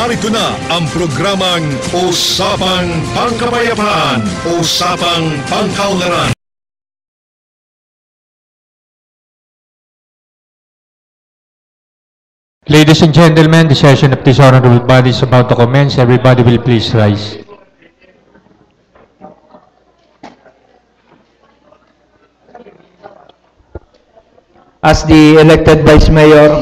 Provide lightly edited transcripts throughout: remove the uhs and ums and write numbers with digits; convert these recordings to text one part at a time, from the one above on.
Narito na ang programang Usapang Pangkapayapaan, Usapang Pangkaunlaran. Ladies and gentlemen, the session of this honorable body is about to commence. Everybody will please rise. As the elected Vice Mayor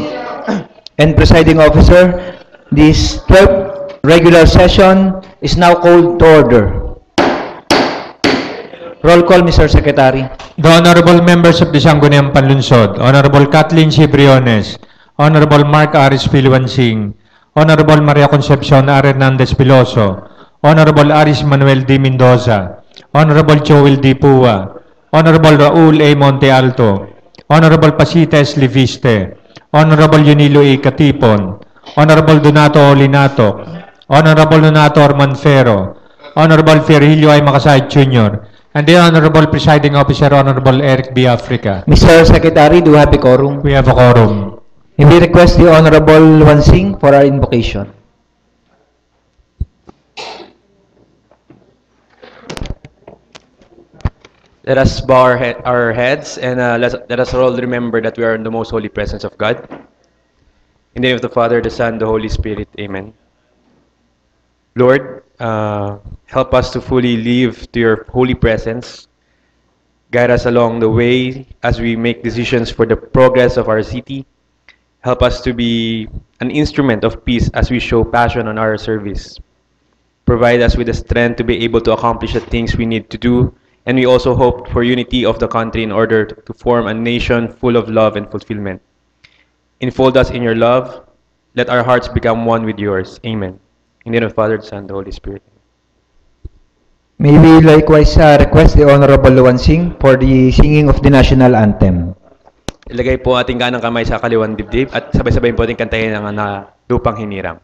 and Presiding Officer, this 12th regular session is now called to order. Roll call, Mr. Secretary. The honorable members of the Sangguniang Panlunsod, Honorable Kathleen C. Briones, Honorable Mark Aris Pilwansing, Honorable Maria Concepcion R. Hernandez Piloso, Honorable Aris Manuel D. Mendoza, Honorable Joel D. Pua, Honorable Raul A. Monte Alto, Honorable Pasita S. Liviste, Honorable Yunilo A. Katipon, Honorable Donato Olinato, Honorable Donato Ormanfero, Honorable Virgilio I. Makasay Jr., and the Honorable Presiding Officer, Honorable Eric B. Africa. Mr. Secretary, do we have a quorum? We have a quorum. May we request the Honorable Wansing for our invocation. Let us bow our heads and let us all remember that we are in the most holy presence of God. In the name of the Father, the Son, the Holy Spirit. Amen. Lord, help us to fully live to your holy presence. Guide us along the way as we make decisions for the progress of our city. Help us to be an instrument of peace as we show passion on our service. Provide us with the strength to be able to accomplish the things we need to do. And we also hope for unity of the country in order to form a nation full of love and fulfillment. Enfold us in your love. Let our hearts become one with yours. Amen. In the name of the Father, the Son, and the Holy Spirit. May we likewise request the Honorable Wansing for the singing of the national anthem. Ilagay po ating kanang kamay sa kaliwang dibdib at sabay-sabay po ating kantahin ang lupang hinirang.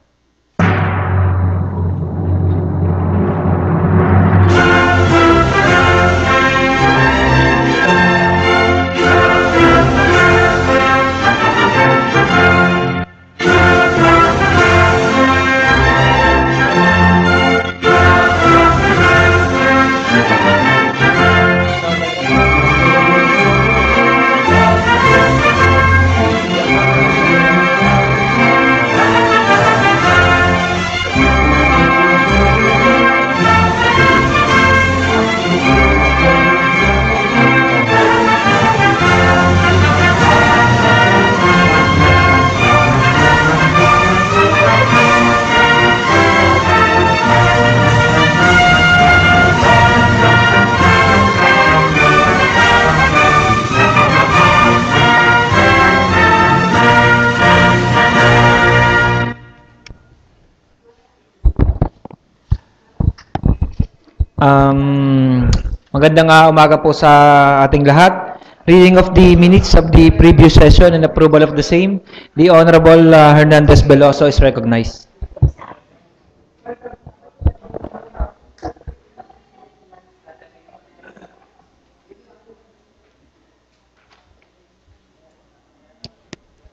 Magandang umaga po sa ating lahat. Reading of the minutes of the previous session and approval of the same. The Honorable Hernandez Veloso is recognized.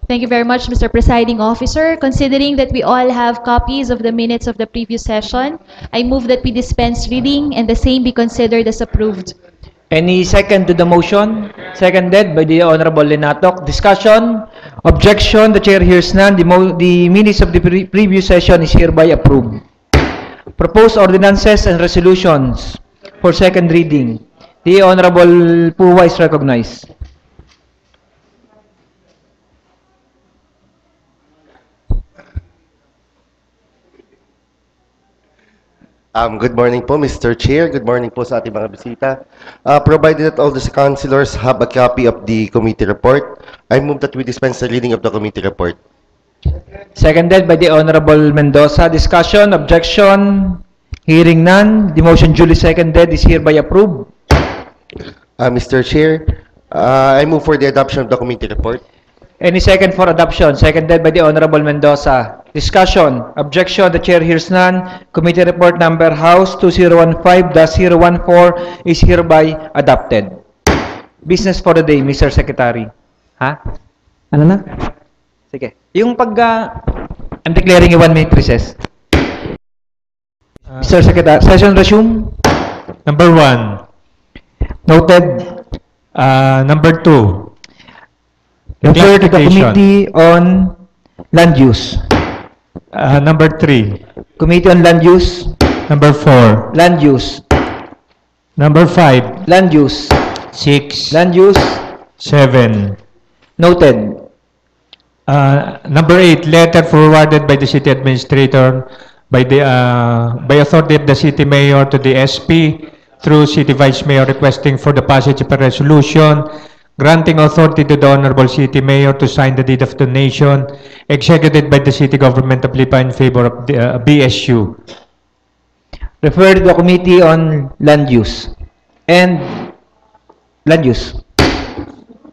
Thank you very much, Mr. Presiding Officer. Considering that we all have copies of the minutes of the previous session, I move that we dispense reading and the same be considered as approved. Any second to the motion? Seconded by the Honorable Linatok. Discussion? Objection? The Chair hears none. The minutes of the previous session is hereby approved. Proposed ordinances and resolutions for second reading. The Honorable Puwa is recognized. Good morning po, Mr. Chair. Good morning po sa ating mga bisita. Provided that all the councilors have a copy of the committee report, I move that we dispense the reading of the committee report. Seconded by the Honorable Mendoza. Discussion, objection, hearing none. The motion duly seconded is hereby approved. Mr. Chair, I move for the adoption of the committee report. Any second for adoption? Seconded by the Honorable Mendoza. Discussion, objection, the Chair hears none. Committee report number House 2015-014 is hereby adopted. Business for the day, Mr. Secretary. Ha? Ano na? Sige. Yung I'm declaring a 1-minute recess. Mr. Secretary, session resume. Number 1. Noted. Number 2. Refer to the Clarification. Committee on Land Use. Number 3. Committee on Land Use. Number 4. Land Use. Number 5. Land Use. 6. Land Use. 7. Noted. Number 8, letter forwarded by the city administrator by authority of the city mayor to the SP through city vice mayor requesting for the passage of a resolution granting authority to the honorable city mayor to sign the deed of donation executed by the city government of Lipa in favor of the BSU. Refer to the Committee on Land Use. And Land Use.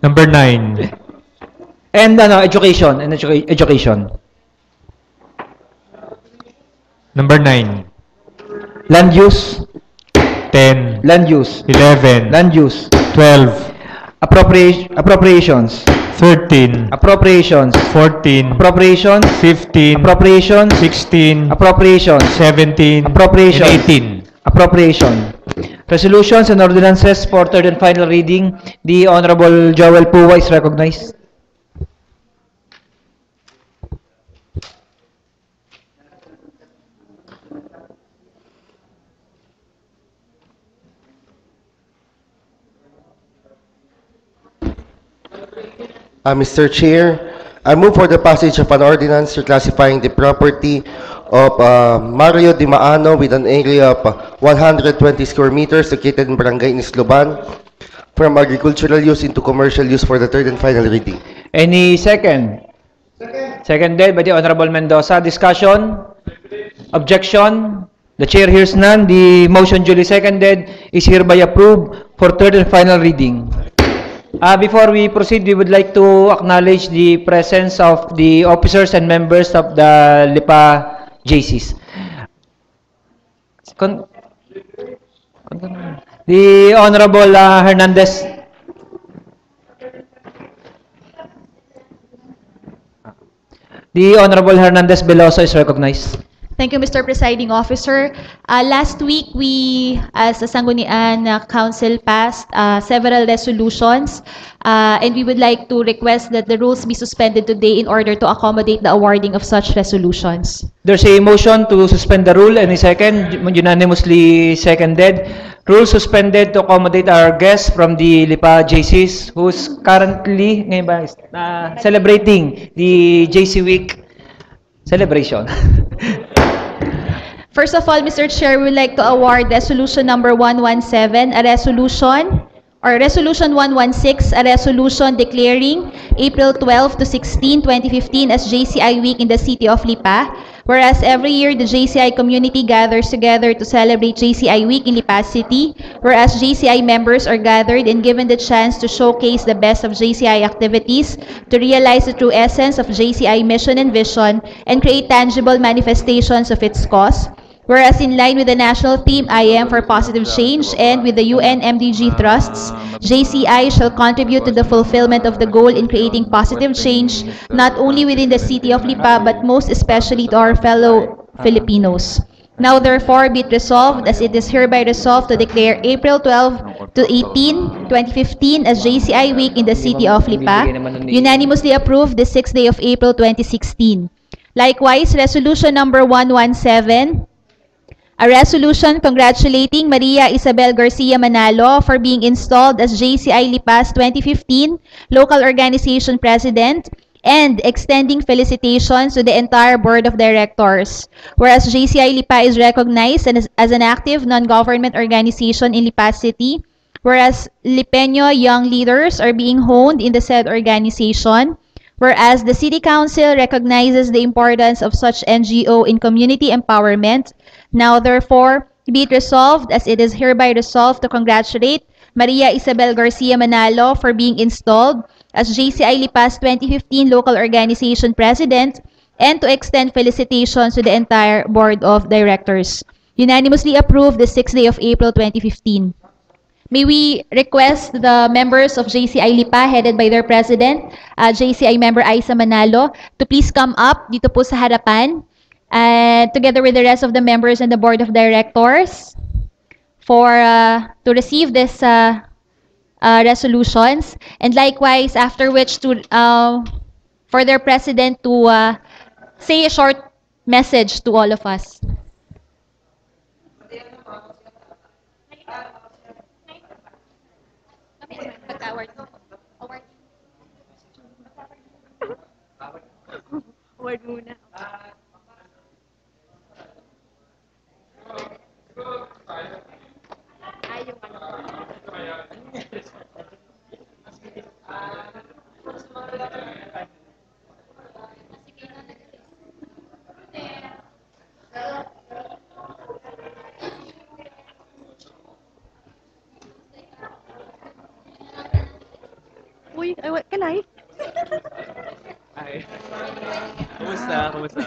Number 9, And education. And education. number 9, Land Use. 10, Land Use. 11, Land Use. 12, Appropriations. 13, Appropriations. 14, Appropriations. 15, Appropriations. 16, Appropriations. 17, Appropriations. and 18. Appropriation. Resolutions and ordinances for third and final reading. The Honorable Joel Puwa is recognized. Mr. Chair, I move for the passage of an ordinance reclassifying the property of Mario Di Maano with an area of 120 square meters located in Barangay Nisloban from agricultural use into commercial use for the third and final reading. Any second? Seconded by the Honorable Mendoza. Discussion? Objection? The chair hears none. The motion duly seconded is hereby approved for third and final reading. Before we proceed, we would like to acknowledge the presence of the officers and members of the Lipa JCs. The Honorable Hernandez. The Honorable Hernandez Veloso is recognized. Thank you, Mr. Presiding Officer. Last week, we, as a Sangguniang Council, passed several resolutions, and we would like to request that the rules be suspended today in order to accommodate the awarding of such resolutions. There's a motion to suspend the rule. Any second? Unanimously seconded. Rule suspended to accommodate our guest from the Lipa JCs who's currently celebrating the JC Week celebration. First of all, Mr. Chair, we would like to award Resolution Number 117, a resolution, or Resolution 116, a resolution declaring April 12 to 16, 2015 as JCI Week in the city of Lipa. Whereas every year, the JCI community gathers together to celebrate JCI Week in Lipa City, whereas JCI members are gathered and given the chance to showcase the best of JCI activities, to realize the true essence of JCI mission and vision, and create tangible manifestations of its cause. Whereas in line with the national theme, I am for positive change, and with the UN MDG thrusts, JCI shall contribute to the fulfillment of the goal in creating positive change, not only within the city of Lipa, but most especially to our fellow Filipinos. Now therefore be it resolved, as it is hereby resolved, to declare April 12 to 18, 2015 as JCI Week in the city of Lipa, unanimously approved the 6th day of April 2016. Likewise, Resolution Number 117, a resolution congratulating Maria Isabel Garcia Manalo for being installed as JCI Lipa's 2015 Local Organization President and extending felicitations to the entire Board of Directors. Whereas JCI Lipa is recognized as an active non-government organization in Lipa City, whereas Lipeño young leaders are being honed in the said organization, whereas the City Council recognizes the importance of such NGO in community empowerment. Now, therefore, be it resolved, as it is hereby resolved, to congratulate Maria Isabel Garcia Manalo for being installed as JCI Lipa's 2015 Local Organization President and to extend felicitations to the entire Board of Directors. Unanimously approved the 6th day of April 2015. May we request the members of JCI Lipa, headed by their President, JCI member Aisa Manalo, to please come up dito po sa harapan. and together with the rest of the members and the board of directors to receive this resolutions, and likewise after which for their president to say a short message to all of us. Award muna. Uy, kanay? Ay. Kumusta? Kumusta?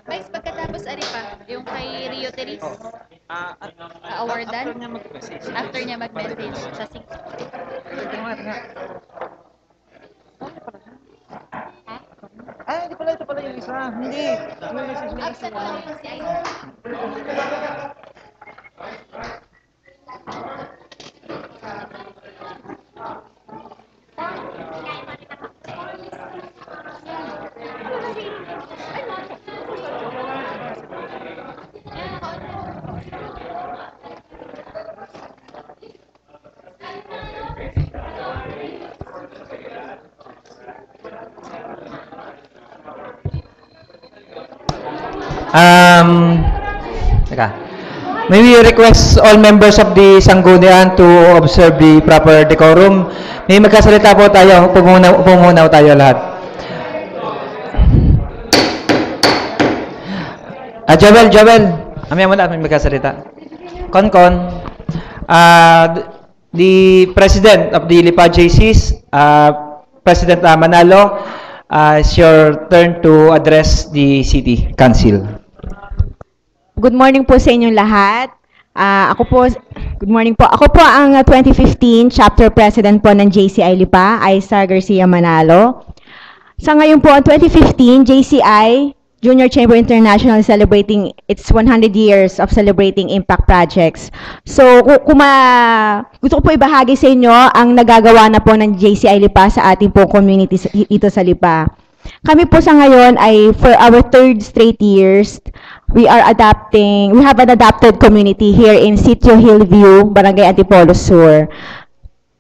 Vice, pagkatapos ari pa, yung kay Rio Teris, awardan, after niya mag-message sa sig. Ah, hindi pala, ito pala yung isa. Hindi. Yung message niya. Absent na lang yung si Aileen. May we request all members of the Sanggunian to observe the proper decorum. May magkasalita po tayo. Upo muna tayo lahat. Joel. Amaya mo na, may magkasalita. Konkon. The President of the Lipa JCs, President Manalo, it's your turn to address the City Council. Good morning po sa inyong lahat. Good morning po. Ako po ang 2015 Chapter President po ng JCI Lipa, Aisa Garcia Manalo. Sa ngayon po, ang 2015, JCI, Junior Chamber International, is celebrating its 100 years of celebrating impact projects. So, gusto ko po ibahagi sa inyo ang nagagawa na po ng JCI Lipa sa ating po community ito sa Lipa. Kami po sa ngayon ay for our third straight years, we have an adapted community here in Sitio Hillview, Barangay Antipolo Sur.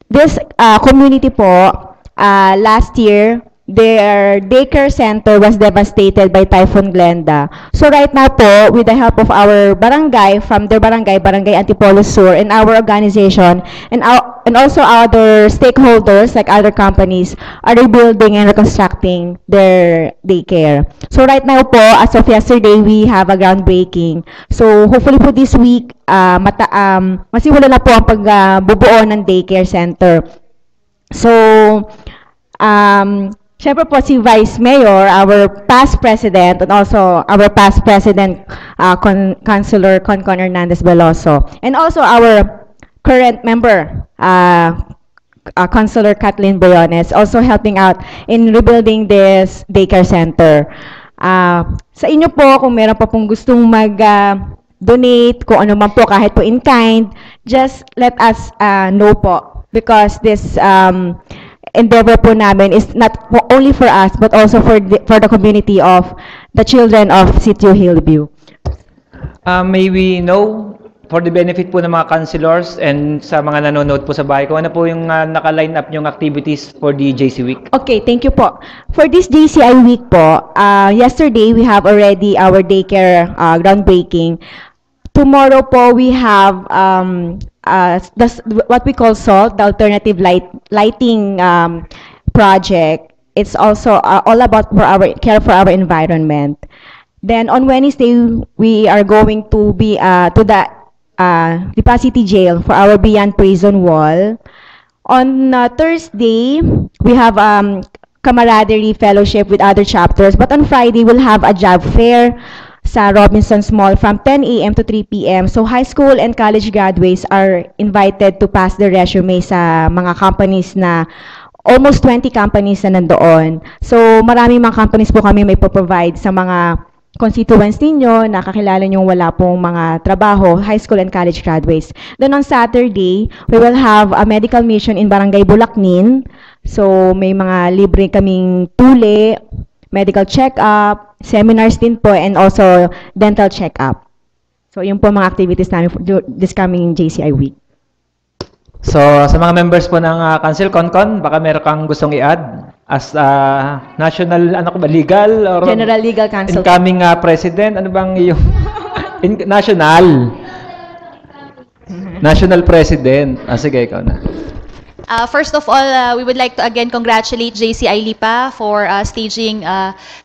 This community po, last year, their daycare center was devastated by Typhoon Glenda. So right now po, with the help of our barangay, from their barangay, Barangay Antipolo Sur, and our organization, and also other stakeholders like other companies are rebuilding and reconstructing their daycare. So right now po, as of yesterday, we have a groundbreaking. So hopefully po this week, masimula na po ang pagbubuo ng daycare center. So, syempre po si Vice Mayor, our past President, and also our past President, Councilor Concon Hernandez Veloso, and also our current member, Councilor Kathleen Briones, also helping out in rebuilding this daycare center. Sa inyo po, kung meron pa pong gustong donate, kung ano man po, kahit po in kind, just let us know po, because this endeavor po namin is not only for us, but also for the community of the children of Sitio Hillview. May we know, for the benefit po ng mga councilors and sa mga nanonood po sa bahay, kung ano po yung naka-line up yung activities for the JC Week? Okay, thank you po. For this JCI Week po, yesterday we have already our daycare groundbreaking. Tomorrow po we have what we call SALT, the alternative lighting project. It's also all about care for our environment. Then on Wednesday, we are going to be to the Lipa City Jail for our Beyond Prison Wall. On Thursday, we have camaraderie fellowship with other chapters. But on Friday, we'll have a job fair sa Robinson's Mall from 10 a.m. to 3 p.m. So high school and college graduates are invited to pass their resume sa mga companies na almost 20 companies na nandoon. So maraming mga companies po kami may provide sa mga constituents ninyo, nakakilala nyo wala pong mga trabaho, high school and college graduates. Then on Saturday, we will have a medical mission in Barangay Bulacnin. So may mga libre kaming tule, medical check-up, seminars din po, and also dental check-up. So yun po mga activities namin for this coming JCI week. So sa mga members po ng Council Concon, baka meron kang gustong i-add as national, legal or General Legal Counsel. Incoming president, ano bang yung national president. Sige, ikaw na. First of all, we would like to again congratulate JCI Lipa for staging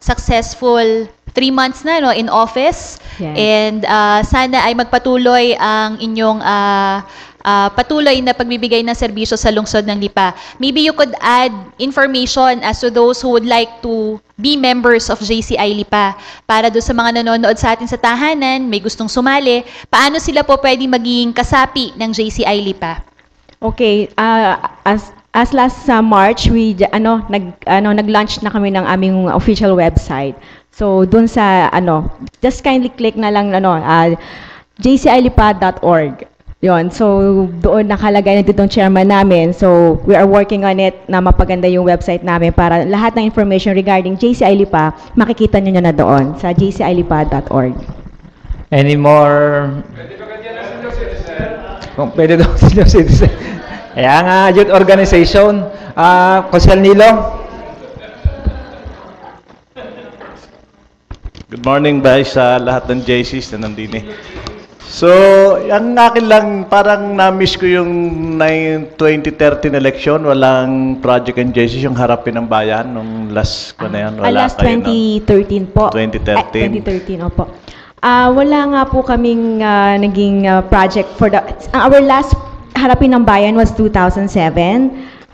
successful 3 months na in office. Yes. And sana ay magpatuloy ang inyong patuloy na pagbibigay ng serbisyo sa lungsod ng Lipa. Maybe you could add information as to those who would like to be members of JCI Lipa. Para doon sa mga nanonood sa atin sa tahanan, may gustong sumali, paano sila po pwedeng maging kasapi ng JCI Lipa? Okay, as last March, we nag-launch na kami ng aming official website. So doon sa just kindly click na lang jcilipa.org. Yon. So doon nakalagay na dito ang chairman namin. So we are working on it na mapaganda yung website namin para lahat ng information regarding JCI Lipa makikita niyo na doon sa jcilipa.org. Any more? Kung pwede daw senior citizen. Kaya nga, youth organization. Kusel Nilo. Good morning, Vice, sa lahat ng JCs na nandini. So, ang akin lang, parang na-miss ko yung 2013 election. Walang project and JCs, yung harapin ng bayan, nung last ko na yan. Wala Last 2013 po. 2013. 2013, opo. Wala nga po kaming naging project for our last harapin ng bayan was 2007.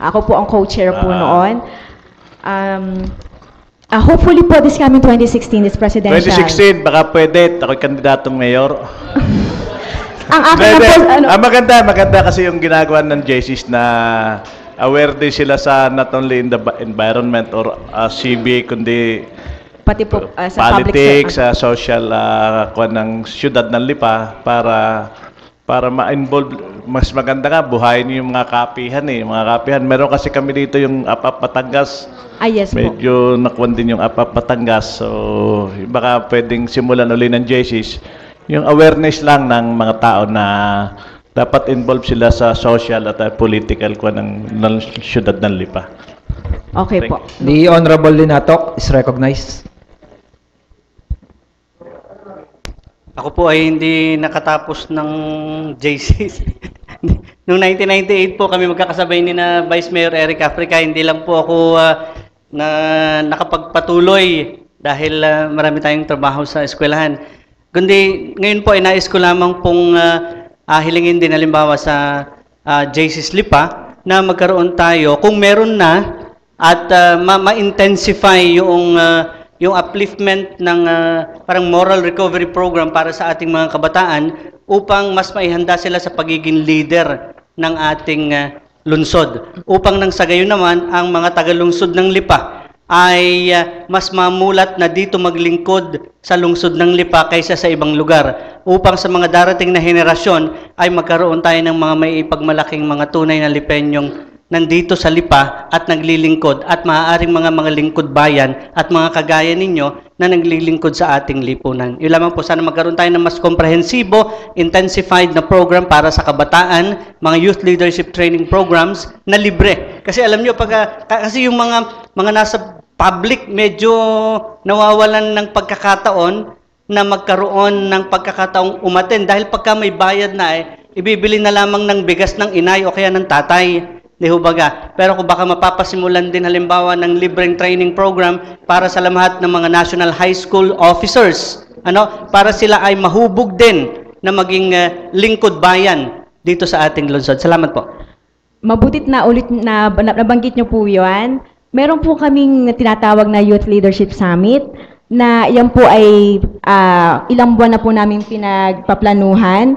Ako po ang co-chair po noon. Hopefully po this coming 2016 is presidential. 2016, baka pwede. Ako'y kandidatong mayor. Ang akin na po, maganda kasi yung ginagawa ng JCs na aware din sila sa not only in the environment or CB, kundi pati po sa politics, sa social kuwan ng siyudad ng Lipa para ma-involve mas maganda nga, buhayin niyo yung mga kapihan eh. Mga kapihan. Meron kasi kami dito yung Apap Batangas. Yes po. Medyo nakuwan din yung Apap Batangas. So, baka pwedeng simulan uli ng JCs. Yung awareness lang ng mga tao na dapat involved sila sa social at political ko ng syudad ng Lipa. Okay po. The Honorable Linatok is recognized. Ako po ay hindi nakatapos ng JCs. Noong 1998 po kami magkakasabay ni na Vice Mayor Eric Africa, hindi lang po ako na nakapagpatuloy dahil marami tayong trabaho sa eskwelahan. Kundi ngayon po ay nais ko lamang pong hilingin din halimbawa sa JCs Lipa na magkaroon tayo, kung meron na, at ma-intensify yung upliftment ng parang moral recovery program para sa ating mga kabataan upang mas maihanda sila sa pagiging leader ng ating lungsod. Upang nang sa gayon naman, ang mga taga-lungsod ng Lipa ay mas mamulat na dito maglingkod sa lungsod ng Lipa kaysa sa ibang lugar. Upang sa mga darating na henerasyon ay magkaroon tayo ng mga may ipagmalaking mga tunay na Lipenyong nandito sa Lipa at naglilingkod at maaaring mga lingkod bayan at mga kagaya ninyo na naglilingkod sa ating lipunan. Yun lamang po, sana magkaroon tayo ng mas komprehensibo, intensified na program para sa kabataan, mga youth leadership training programs na libre. Kasi alam nyo, kasi yung mga nasa public medyo nawawalan ng pagkakataon na magkaroon ng pagkakataong umaten dahil pagka may bayad na ibibili na lamang ng bigas ng inay o kaya ng tatay. Di ho baga. Pero kung baka mapapasimulan din halimbawa ng libreng training program para sa lahat ng mga national high school officers, para sila ay mahubog din na maging lingkod bayan dito sa ating lungsod. Salamat po. Mabutit na ulit na nabanggit niyo po 'yan. Meron po kaming tinatawag na Youth Leadership Summit na yan po ay ilang buwan na po namin pinagpaplanuhan.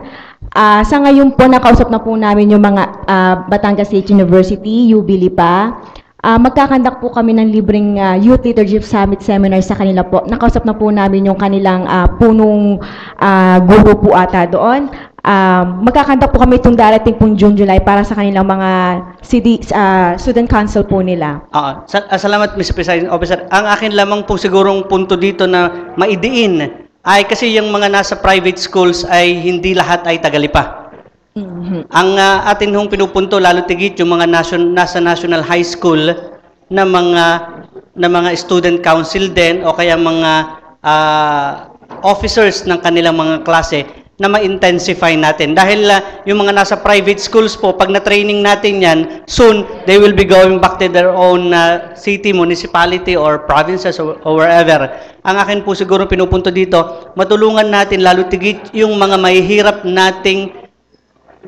Sa ngayon po, nakausap na po namin yung mga Batangas State University, UB Lipa. Magkakandak po kami ng libreng Youth Leadership Summit seminar sa kanila po. Nakausap na po namin yung kanilang punong guru po ata doon. Magkakandak po kami itong darating pong June, July para sa kanilang mga student council po nila. Salamat, Mr. Presiding Officer. Ang akin lamang po sigurong punto dito na maidiin ay kasi yung mga nasa private schools ay hindi lahat ay tagalipa. Ang atin hong pinupunto, lalo tigit yung mga nasa national high school na mga student council din o kaya mga officers ng kanilang mga klase na ma-intensify natin. Dahil yung mga nasa private schools po, pag na-training natin yan, soon, they will be going back to their own city, municipality, or provinces, or wherever. Ang akin po siguro pinupunto dito, matulungan natin, lalo tigit yung mga mahihirap nating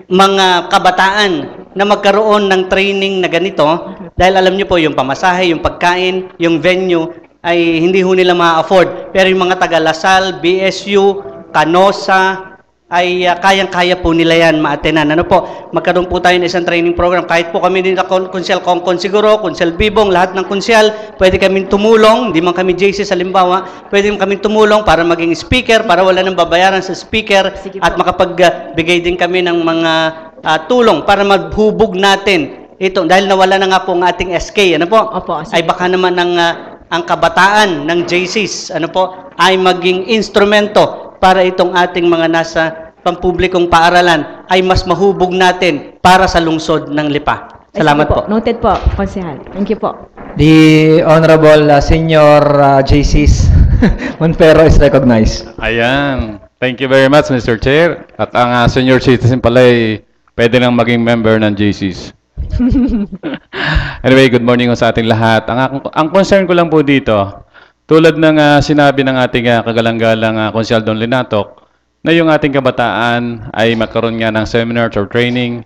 mga kabataan na magkaroon ng training na ganito. Dahil alam niyo po, yung pamasahe, yung pagkain, yung venue, ay hindi ho nila ma-afford. Pero yung mga taga-Lasal, BSU, Canosa, ay kayang-kaya po nila yan ma-attenan. Magkaroon po tayo ng isang training program. Kahit po kami din na Konsyal Kongkon siguro, Konsyal Bibong, lahat ng konsyal, pwede kaming tumulong, hindi man kami JC sa limbawa, pwede kaming tumulong para maging speaker, para wala nang babayaran sa speaker, at makapagbigay din kami ng mga tulong para maghubog natin ito. Dahil nawala na nga po ang ating SK, Opo, ay baka naman ang kabataan ng JCs, ay maging instrumento para itong ating mga nasa pampublikong paaralan ay mas mahubog natin para sa lungsod ng Lipa. Salamat po. Noted po, Konsehal. Thank you po. The Honorable Senior JCs Monfero is recognized. Ayan. Thank you very much, Mr. Chair. At ang senior citizen pala ay pwede nang maging member ng JCs. Anyway, good morning sa ating lahat. Ang concern ko lang po dito, tulad ng sinabi ng ating kagalang-galang Konsyal Don Linatok, na yung ating kabataan ay magkaroon nga ng seminars or training.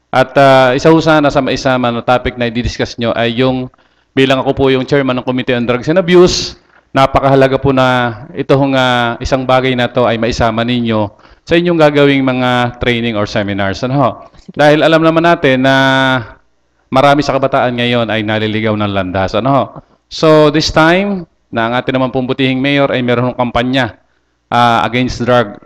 At isa sana sa maisama na topic na i-discuss nyo ay yung, bilang ako po yung chairman ng Committee on Drugs and Abuse, napakahalaga po na itong isang bagay na to ay maisama ninyo sa inyong gagawing mga training or seminars. Dahil alam naman natin na marami sa kabataan ngayon ay naliligaw ng landas. So this time, na ang ating naman pong butihing mayor ay meron ng kampanya against drug.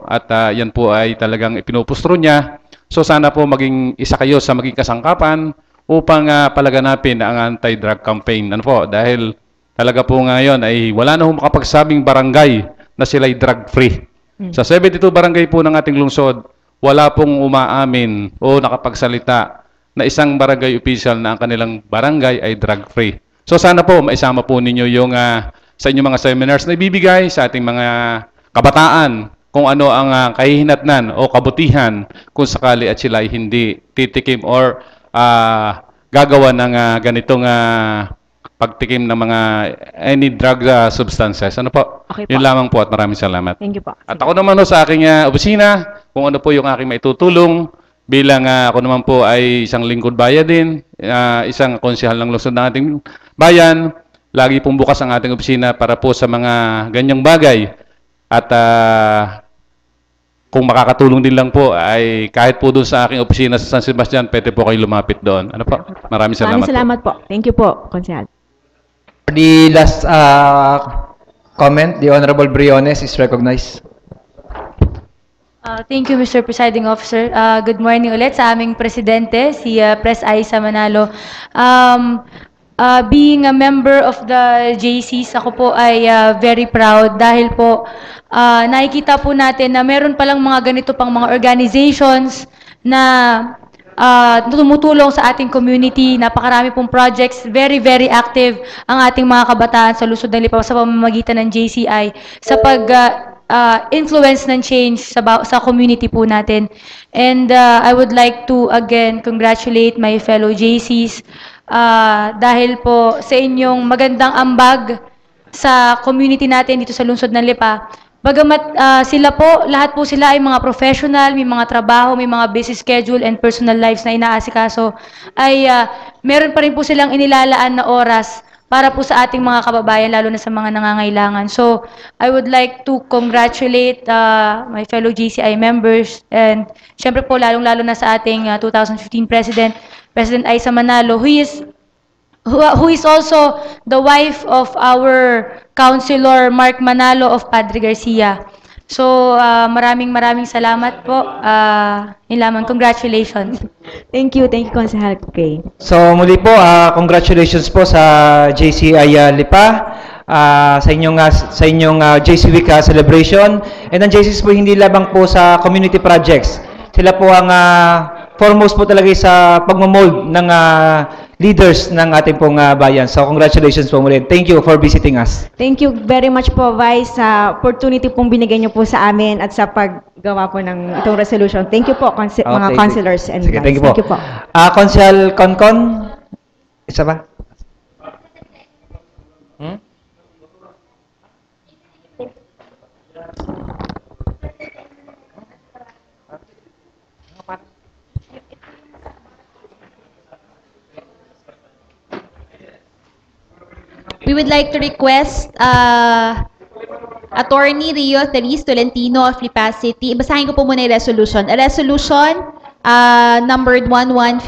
At yan po ay talagang ipinupustro niya So sana po maging isa kayo sa maging kasangkapan upang palaganapin ang anti-drug campaign. Ano po? Dahil talaga po ngayon ay wala na hong makapagsabing barangay na sila'y drug-free. Sa 72 barangay po ng ating lungsod, wala pong umaamin o nakapagsalita na isang barangay official na ang kanilang barangay ay drug-free. So sana po maisama po ninyo yung sa inyong mga seminars na ibibigay sa ating mga kabataan kung ano ang kahihinatnan o kabutihan kung sakali at sila ay hindi titikim or gagawa ng ganitong pagtikim ng mga any drug substances. Ano po? Okay po. Yun lamang po at maraming salamat. Thank you po. At ako naman sa aking opisina, kung ano po yung aking maitutulong bilang ako naman po ay isang lingkod bayan din, isang konsehal ng lungsod ng ating bayan, lagi pong bukas ang ating opisina para po sa mga ganyang bagay. At kung makakatulong din lang po ay kahit po doon sa aking opisina sa San Sebastian, pwede po kayo lumapit doon. Ano po? Maraming salamat. Maraming salamat po. Thank you po, Konsehal. For the last comment, the Honorable Briones is recognized. Thank you, Mr. Presiding Officer. Good morning ulit sa aming presidente, si Pres Aisa Manalo. Being a member of the JCs, ako po ay very proud dahil po nakikita po natin na meron palang mga ganito pang mga organizations na tumutulong sa ating community. Napakarami pong projects, very, very active ang ating mga kabataan sa Lungsod ng Lipa sa pamamagitan ng JCI sa influence ng change sa community po natin. And I would like to again congratulate my fellow JCs dahil po sa inyong magandang ambag sa community natin dito sa Lungsod ng Lipa. Bagamat sila po, lahat po sila ay mga professional, may mga trabaho, may mga busy schedule and personal lives na inaasikaso, ay meron pa rin po silang inilalaan na oras para po sa ating mga kababayan, lalo na sa mga nangangailangan. So, I would like to congratulate my fellow GCI members and syempre po lalong-lalo na sa ating 2015 President Aisa Manalo, who is also the wife of our Councilor Mark Manalo of Padre Garcia. So, maraming salamat po. Yun lamang, congratulations. Thank you, Konsehal Kay. So muli po, congratulations po sa JCI Lipa, sa inyong JC Week celebration. And ang JCs po hindi labang po sa community projects. Sila po ang foremost po talaga sa pagmamold ng leaders ng ating pong bayan. So congratulations po muli. Thank you for visiting us. Thank you very much po, Vice, sa opportunity pong binigay niyo po sa amin at sa paggawa po ng itong resolution. Thank you po, mga councilors and Sige, Vice. thank you po. Council Concon, isa ba? We would like to request Attorney Rio Therese Tolentino of Lipa City. Basahin ko po muna yung resolution. A resolution numbered 115,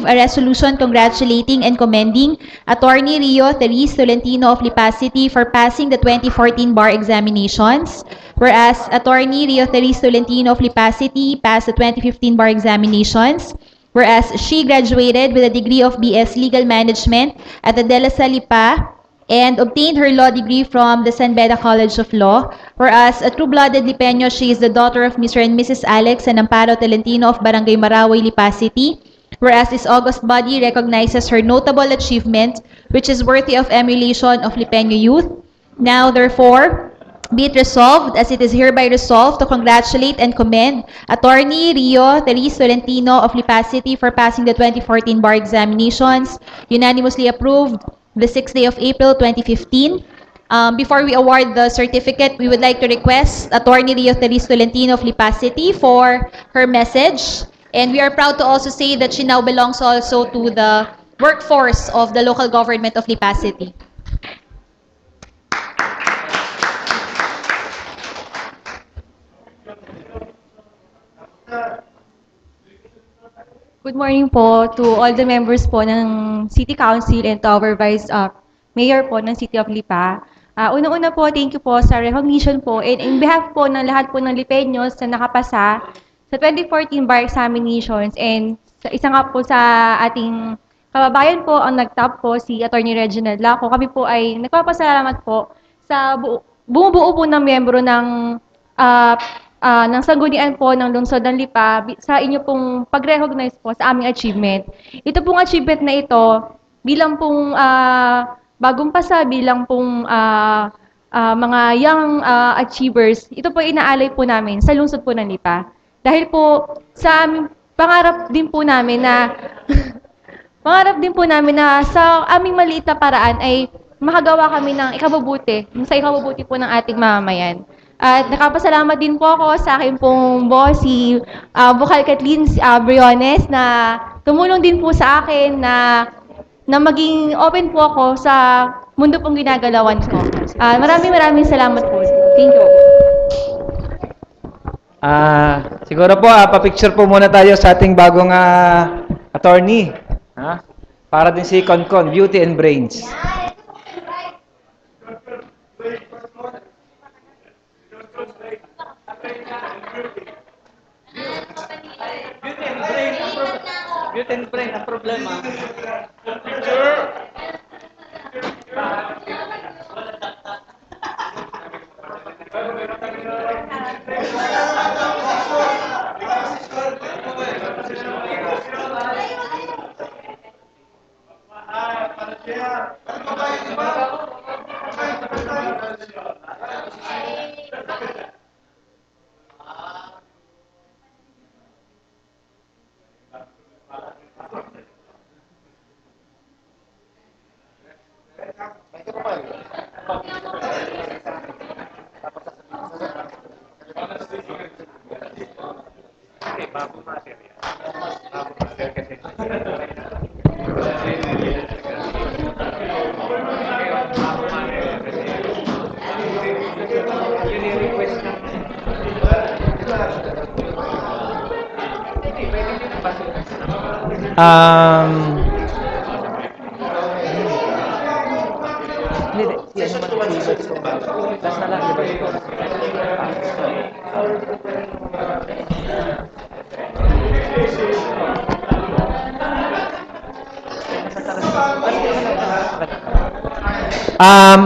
a resolution congratulating and commending Attorney Rio Therese Tolentino of Lipa City for passing the 2014 bar examinations. Whereas Attorney Rio Therese Tolentino of Lipa City passed the 2015 bar examinations. Whereas she graduated with a degree of BS Legal Management at the De La Salle Lipa and obtained her law degree from the San Beda College of Law. Whereas a true-blooded Lipeño, she is the daughter of Mr. and Mrs. Alex and Amparo Tolentino of Barangay Maraway, Lipa City. Whereas this august body recognizes her notable achievement, which is worthy of emulation of Lipeño youth. Now, therefore, be it resolved, as it is hereby resolved, to congratulate and commend Attorney Rio Therese Tolentino of Lipa City for passing the 2014 bar examinations, unanimously approved the 6th day of April 2015. Before we award the certificate, we would like to request Attorney Rio Therese Tolentino of Lipa City for her message. And we are proud to also say that she now belongs also to the workforce of the local government of Lipa City. Good morning po to all the members po ng City Council and to our Vice Mayor po ng City of Lipa. Una-una po, thank you po sa recognition po and in behalf po ng lahat po ng Lipeños na nakapasa sa 2014 bar examinations, and isa nga po sa ating kababayan po ang nag-top po, si Attorney Reginald Laco. Kami po ay nagpapasalamat po sa bumubuo po ng miyembro ng sanggunian po ng Lungsod ng Lipa sa inyo pong pag-recognize po sa aming achievement. Ito pong achievement na ito, bilang pong bagong pasa, bilang pong mga young achievers, ito po inaalay po namin sa Lungsod po ng Lipa. Dahil po sa aming pangarap din po namin na sa aming maliit na paraan ay makagawa kami ng ikabubuti po ng ating mamamayan. At nakapasalamat din po ako sa aking pong boss, si Vocal Kathleen Briones, na tumulong din po sa akin na maging open po ako sa mundo pong ginagalawan ko. Maraming salamat po. Thank you. Siguro po, pa-picture po muna tayo sa ating bagong attorney. Para din si Concon, Beauty and Brains. Beauty and brain ang problema.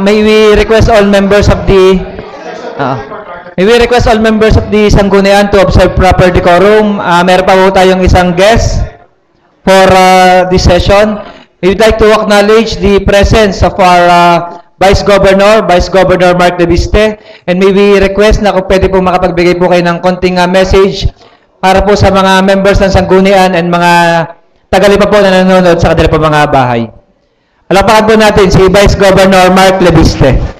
May we request all members of the Sanggunian to observe proper decorum. Meron pa po tayong isang guest for this session. We would like to acknowledge the presence of our Vice Governor Mark Leviste, and may we request na kung pwede po makapagbigay po kayo ng konting message para po sa mga members ng Sanggunian and mga taga-Lipa po na nanonood sa kanila po mga bahay. Alapakan po natin si Vice Governor Mark Leviste.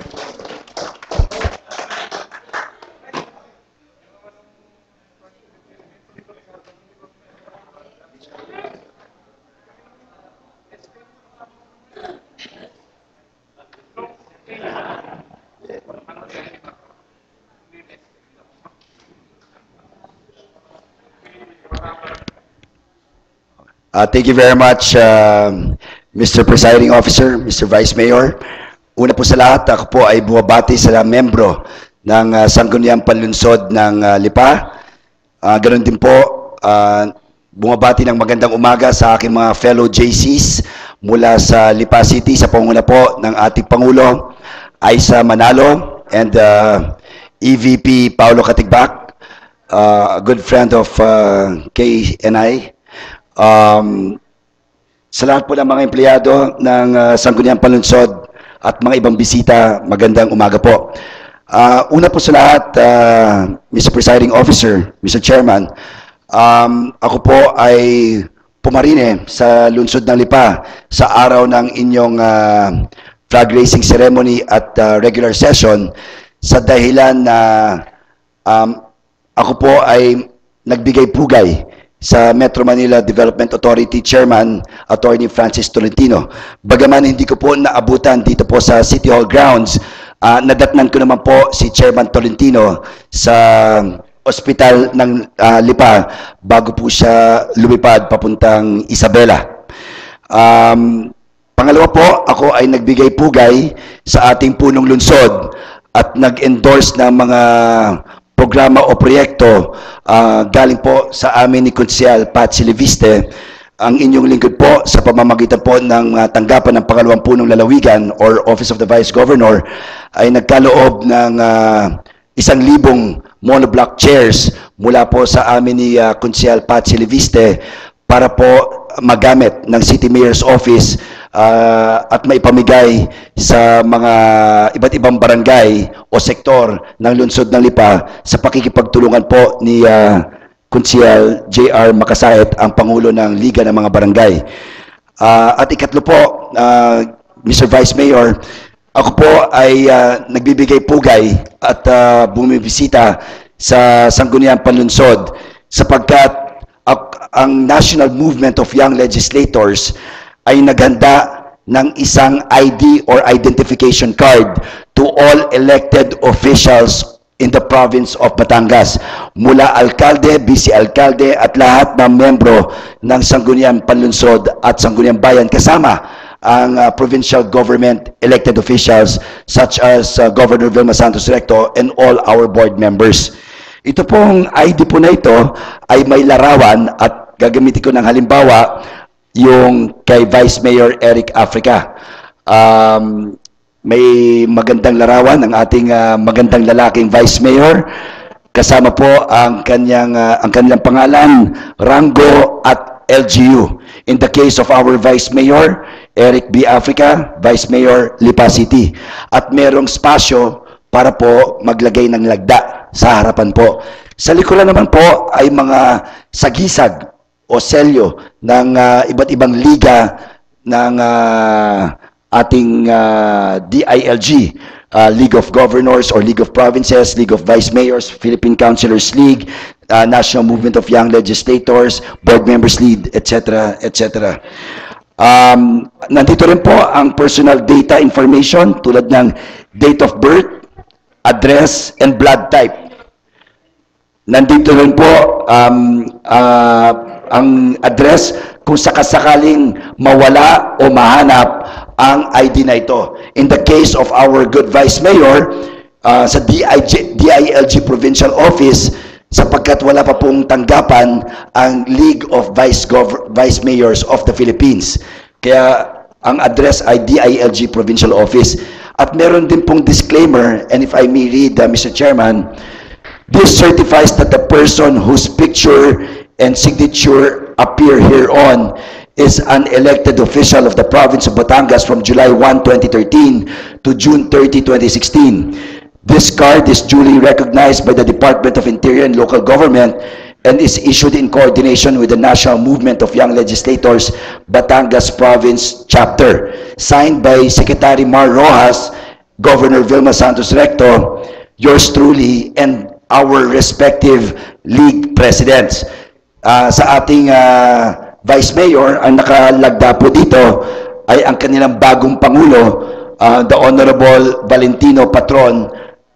Thank you very much, Mr. Presiding Officer, Mr. Vice Mayor. Una po sa lahat, ako po ay bumabati sa membro ng Sangguniang Panlunsod ng Lipa. Ganon din po, bumabati ng magandang umaga sa aking mga fellow JCs mula sa Lipa City sa panguna po ng ating Pangulo, Aisa Manalo, and EVP Paulo Katigbak, a good friend of Kay and I. Sa lahat po ng mga empleyado ng Sangguniang Panlunsod at mga ibang bisita, magandang umaga po. Una po sa lahat, Mr. Presiding Officer, Mr. Chairman, ako po ay pumarine sa lungsod ng Lipa sa araw ng inyong flag raising ceremony at regular session sa dahilan na ako po ay nagbigay pugay sa Metro Manila Development Authority Chairman, Attorney Francis Tolentino. Bagaman hindi ko po naabutan dito po sa City Hall grounds, nadatnan ko naman po si Chairman Tolentino sa ospital ng Lipa bago po siya lumipad papuntang Isabela. Pangalawa po, ako ay nagbigay pugay sa ating punong lungsod at nag-endorse ng mga programa o proyekto galing po sa amin ni Konsyal Pat Silviste, ang inyong lingkod po sa pamamagitan po ng tanggapan ng pangalawang punong lalawigan or Office of the Vice Governor ay nagkaloob ng 1,000 monoblock chairs mula po sa amin ni Konsyal Pat Silviste para po magamit ng City Mayor's Office at maipamigay sa mga iba't ibang barangay o sektor ng lungsod ng Lipa sa pakikipagtulungan po ni Konsyal J.R. Makasait, ang Pangulo ng Liga ng mga Barangay. At ikatlo po, Mr. Vice Mayor, ako po ay nagbibigay pugay at bumibisita sa Sangguniang Panlunsod sapagkat ang National Movement of Young Legislators ay naghanda ng isang ID or identification card to all elected officials in the province of Batangas, mula alkalde, vice-alkalde at lahat ng membro ng Sangguniang Panlunsod at Sangguniang Bayan, kasama ang provincial government elected officials such as Governor Vilma Santos Recto and all our board members. Ito pong ID po na ito ay may larawan at gagamitin ko ng halimbawa yung kay Vice Mayor Eric Africa. May magandang larawan ng ating magandang lalaking Vice Mayor. Kasama po ang kanyang pangalan, rango at LGU. In the case of our Vice Mayor, Eric B. Africa, Vice Mayor Lipa City. At merong spasyo para po maglagay ng lagda sa harapan po. Sa likuran naman po ay mga sagisag o selyo ng iba't ibang liga ng ating DILG, League of Governors or League of Provinces, League of Vice Mayors, Philippine Councilors League, National Movement of Young Legislators, Board Members League, etc., etc. Nandito rin po ang personal data information tulad ng date of birth, address, and blood type. Nandito rin po ang address kung sakasakaling mawala o mahanap ang ID na ito. In the case of our good Vice Mayor, sa DILG Provincial Office, sapagkat wala pa pong tanggapan ang League of Vice Mayors of the Philippines. Kaya ang address ay DILG Provincial Office. At meron din pong disclaimer, and if I may read, Mr. Chairman, this certifies that the person whose picture and signature appear hereon is an elected official of the province of Batangas from July 1, 2013 to June 30, 2016. This card is duly recognized by the Department of Interior and Local Government and is issued in coordination with the National Movement of Young Legislators, Batangas Province Chapter, signed by Secretary Mar Rojas, Governor Vilma Santos Recto, yours truly, and our respective league presidents. Sa ating Vice Mayor, ang nakalagda po dito ay ang kanilang bagong Pangulo, the Honorable Valentino Patron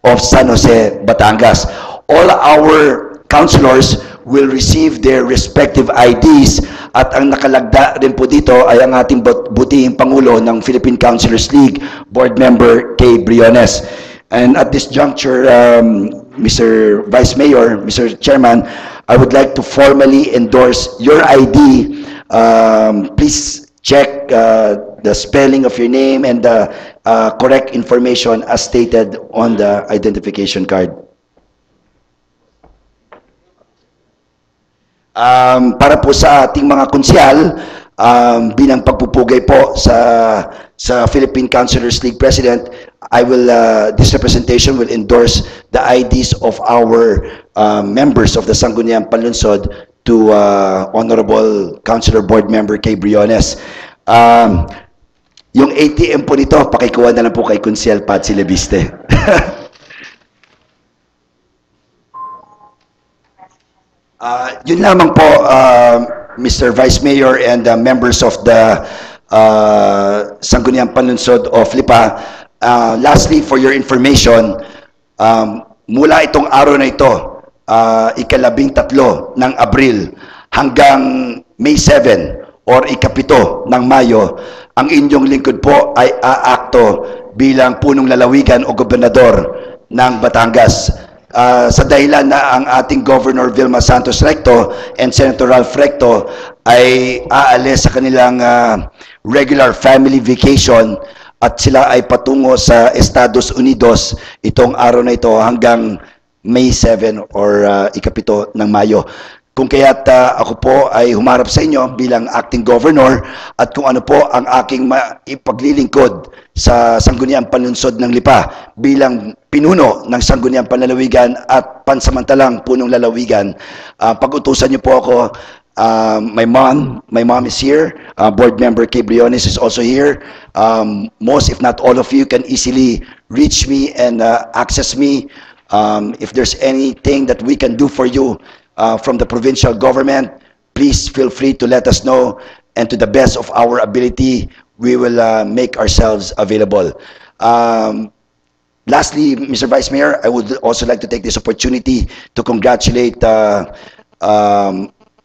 of San Jose, Batangas. All our councilors will receive their respective IDs at ang nakalagda rin po dito ay ang ating butihing Pangulo ng Philippine Councilors League, Board Member Kay Briones. And at this juncture, Mr. Vice Mayor, Mr. Chairman, I would like to formally endorse your ID. Please check the spelling of your name and the correct information as stated on the identification card. Para po sa ating mga konsyal, bilang pagpupugay po sa Philippine Councilors League President, I will, this representation will endorse the IDs of our members of the Sangguniang Panlunsod to Honorable Councilor Board Member Kay Briones. Yung ATM po nito, pakikuha na lang po kay Konsyal Pat Silviste. Yun lamang po, Mr. Vice Mayor and members of the Sangguniang Panlunsod of Lipa. Lastly, for your information, mula itong araw na ito, ika-13 ng Abril hanggang May 7 or ika-7 ng Mayo, ang inyong lingkod po ay aakto bilang punong lalawigan o gobernador ng Batangas. sa dahilan na ang ating Governor Vilma Santos Recto and Senator Ralph Recto ay aalis sa kanilang regular family vacation at sila ay patungo sa Estados Unidos itong araw na ito hanggang May 7 or ikapito ng Mayo. Kung kaya't ako po ay humarap sa inyo bilang acting governor at kung ano po ang aking ipaglilingkod sa Sangguniang Panlunsod ng Lipa bilang pinuno ng Sangguniang Panlalawigan at pansamantalang punong lalawigan. Pag-utusan niyo po ako, my mom is here, board member Kay Briones is also here. Most if not all of you can easily reach me and access me. If there's anything that we can do for you from the provincial government, please feel free to let us know, and to the best of our ability, we will make ourselves available. Lastly, Mr. Vice Mayor, I would also like to take this opportunity to congratulate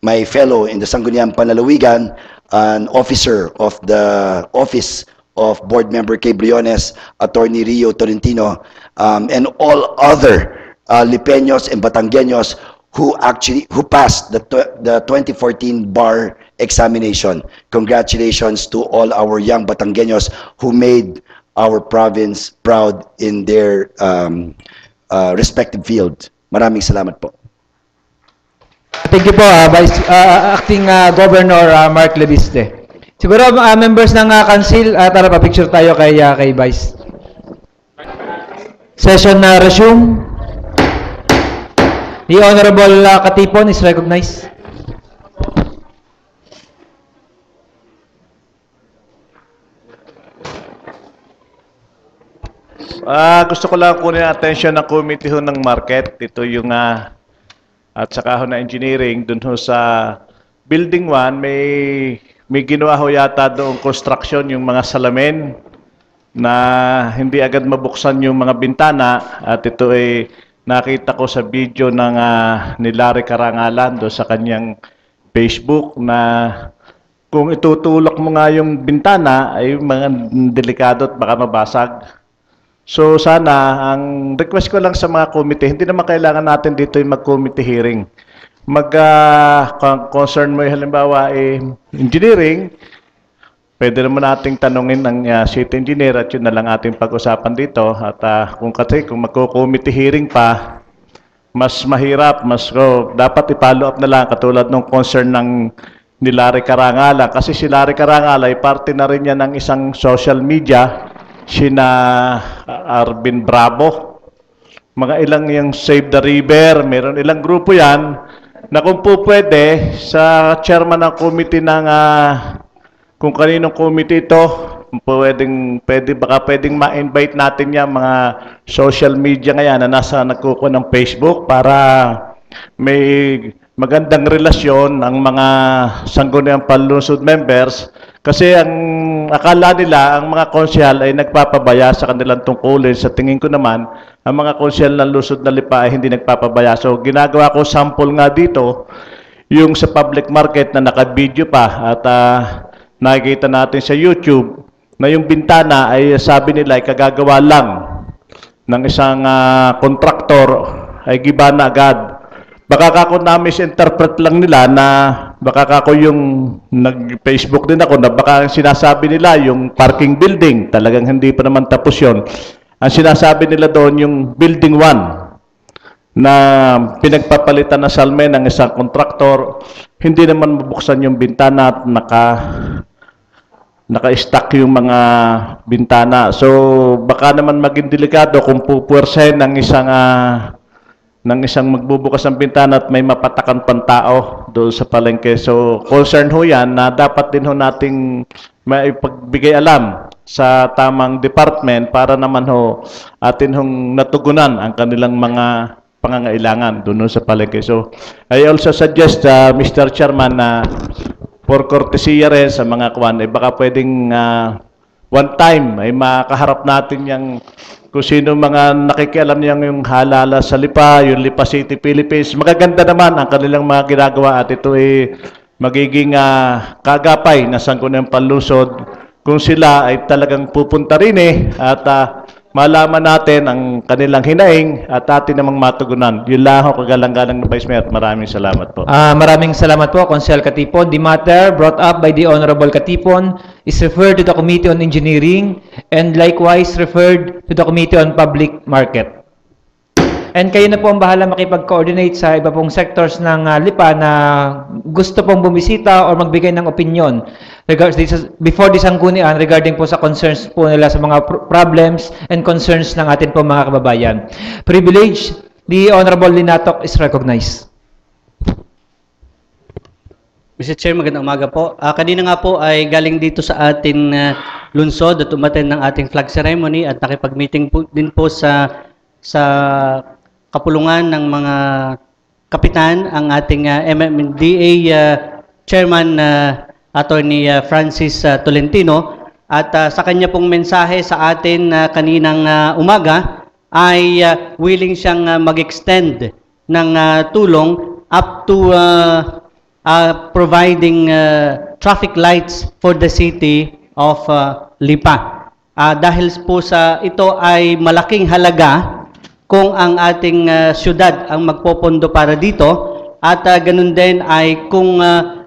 my fellow in the Sangguniang Panlalawigan, an officer of the Office of Board Member Kay Briones, Attorney Rio Tolentino, and all other Lipeños and Batangueños who passed the 2014 bar examination. Congratulations to all our young Batangueños who made our province proud in their respective field. Maraming salamat po. Thank you po, Acting Governor Mark Leviste. Siguro, members ng council, tara pa-picture tayo kay Vice. Session na resume. The Honorable Katipon is recognized. Gusto ko lang kunin ang attention ng committee ho ng market. Ito yung at saka ho na engineering dun ho sa building 1 may ginawa ho yata doong construction yung mga salamin na hindi agad mabuksan yung mga bintana, at ito ay nakita ko sa video ng ni Larry Carangalan do sa kanyang Facebook na kung itutulak mo nga yung bintana ay mga delikado at baka mabasag. So sana, ang request ko lang sa mga committee, hindi naman kailangan natin dito yung mag-committee hearing. Concern mo yung halimbawa engineering, pwede naman nating tanungin ng city engineer at yun na lang ating pag-usapan dito. At kung magko-committee hearing pa, mas mahirap, dapat i-follow up na lang katulad ng concern ng ni Larry Carangala. Kasi si Larry Carangala ay parte na rin yan ng isang social media, sina Arvin Bravo, mga ilang yung Save the River, meron ilang grupo yan na kung po pwede sa chairman ng committee ng kung kaninong committee ito, baka pwedeng ma-invite natin yan mga social media ngayon na nasa nagkukuha ng Facebook para may magandang relasyon ang mga Sangguniang Panlunsod members. Kasi ang akala nila, ang mga konsyal ay nagpapabaya sa kanilang tungkulin. Sa tingin ko naman, ang mga konsyal ng Lungsod ng Lipa ay hindi nagpapabaya. So, ginagawa ko sample nga dito, yung sa public market na naka-video pa at nakikita natin sa YouTube na yung bintana ay sabi nila ay kagagawa lang ng isang kontraktor ay giba na agad. Baka kako na-misinterpret lang nila na baka kako yung nag-Facebook din ako na baka sinasabi nila yung parking building, talagang hindi pa naman tapos yun. Ang sinasabi nila doon yung building 1 na pinagpapalitan na salme ng isang kontraktor, hindi naman mabuksan yung bintana at naka-stack yung mga bintana. So baka naman maging delikado kung pupuwersahin ng isang magbubukas ng bintana at may mapatakan pang tao doon sa palengke. So, concern ho yan na dapat din ho nating maipagbigay alam sa tamang department para naman ho atin hong natugunan ang kanilang mga pangangailangan doon sa palengke. So, I also suggest, Mr. Chairman, na for courtesy rin sa mga kwan, baka pwedeng one time ay makaharap natin yung kung sino mga nakikialam niyang yung halala sa Lipa, yung Lipa City, Philippines. Magaganda naman ang kanilang mga ginagawa at ito ay magiging kagapay na Sangguniang Panlunsod kung sila ay talagang pupunta rin at malaman natin ang kanilang hinaing at atin namang matugunan. Yun lang ako kagalang-galang na Vice Mayor. Maraming salamat po. Maraming salamat po, Consel Katipon. The matter brought up by the Honorable Katipon is referred to the Committee on Engineering and likewise referred to the Committee on Public Market. And kayo na po ang bahala makipag-coordinate sa iba pong sectors ng LIPA na gusto pong bumisita or magbigay ng opinion before the sanggunian regarding po sa concerns po nila sa mga problems and concerns ng atin po mga kababayan. Privilege, the Honorable Linatok is recognized. Mr. Chair, magandang umaga po. Kanina nga po ay galing dito sa ating lungsod at umattend ng ating flag ceremony at nakipag-meeting po din po sa kapulungan ng mga kapitan ang ating MMDA Chairman Attorney Francis Tolentino at sa kanya pong mensahe sa atin kaninang umaga ay willing siyang mag-extend ng tulong up to providing traffic lights for the city of Lipa. Dahil po sa ito ay malaking halaga kung ang ating syudad ang magpopondo para dito at ganun din ay kung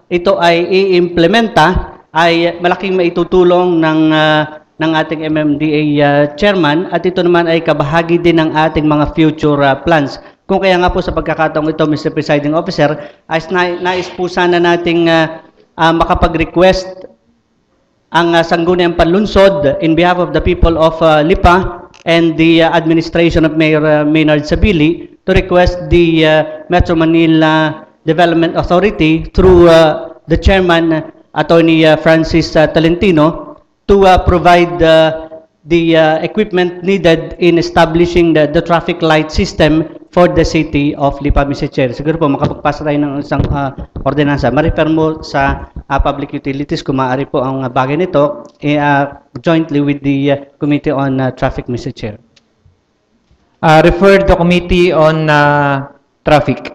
ito ay i-implementa ay malaking maitutulong ng ating MMDA chairman at ito naman ay kabahagi din ng ating mga future plans. Kung kaya nga po sa pagkakataong ito, Mr. Presiding Officer, ay nais po sana nating makapag-request ang Sangguniang Panlunsod in behalf of the people of Lipa and the administration of Mayor Maynard Sabili to request the Metro Manila Development Authority through the chairman, Attorney Francis Tolentino, to provide the equipment needed in establishing the traffic light system for the city of Lipa, Mr. Chair. Siguro po makapagpasa tayo ng isang ordinansa. Ma-refer mo sa Public Utilities kung maaari po ang bagay nito jointly with the Committee on Traffic, Mr. Chair. Refer the Committee on Traffic.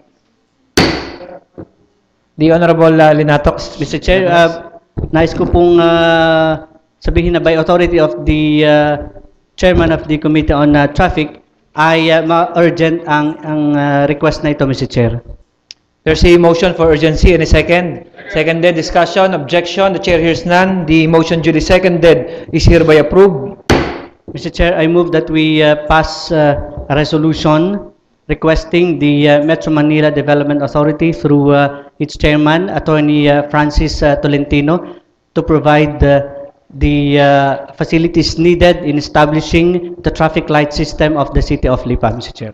The Honorable Linatok. Mr. Chair, nais ko pong sabihin na by authority of the Chairman of the Committee on Traffic, ay ma-urgent ang request na ito, Mr. Chair. There's a motion for urgency and a second. Seconded, discussion, objection. The chair hears none. The motion duly seconded is hereby approved. Mr. Chair, I move that we pass a resolution requesting the Metro Manila Development Authority through its chairman, Attorney Francis Tolentino, to provide the facilities needed in establishing the traffic light system of the city of Lipa, Mr. Chair.